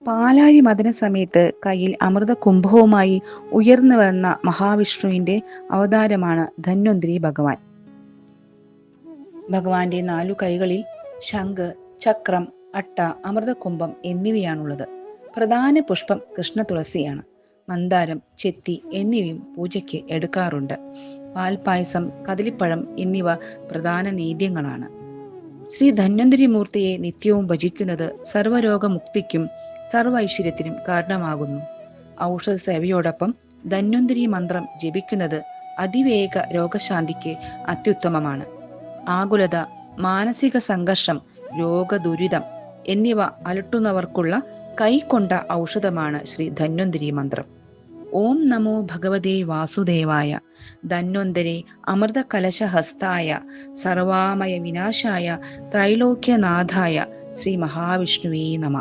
പാലാഴി മദന സമയത്ത് കയ്യിൽ അമൃത കുംഭവുമായി ഉയർന്നു വന്ന മഹാവിഷ്ണുവിന്റെ അവതാരമാണ് ധന്വന്തരി ഭഗവാൻ. ഭഗവാന്റെ 4 കൈകളിൽ ശംഖ്, ചക്രം, അട്ട, അമൃതകുംഭം എന്നിവയാണുള്ളത്. പ്രധാന പുഷ്പം കൃഷ്ണ തുളസിയാണ്. മന്ദാരം, ചെത്തി എന്നിവയും പൂജയ്ക്ക് എടുക്കാറുണ്ട്. പാൽപായസം, കദളിപ്പഴം എന്നിവ പ്രധാന നേദ്യങ്ങളാണ്. ശ്രീ ധന്വന്തരി മൂർത്തിയെ നിത്യവും ഭജിക്കുന്നത് സർവ്വരോഗമുക്തിക്കും സർവ്വ ഐശ്വര്യത്തിനും കാരണമാകുന്നു. ഔഷധ സേവയോടൊപ്പം ധന്വന്തരി മന്ത്രം ജപിക്കുന്നത് അതിവേഗ രോഗശാന്തിക്ക് അത്യുത്തമമാണ്. ആകുലത, മാനസിക സംഘർഷം, രോഗദുരിതം എന്നിവ അലട്ടുന്നവർക്കുള്ള കൈക്കൊണ്ട ഔഷധമാണ് ശ്രീ ധന്വന്തരി മന്ത്രം. ഓം നമോ ഭഗവതേ വാസുദേവായ ധന്വന്തരേ അമൃത കലശഹസ്തായ സർവാമയ വിനാശായ ത്രൈലോക്യനാഥായ ശ്രീ മഹാവിഷ്ണുവേ നമ.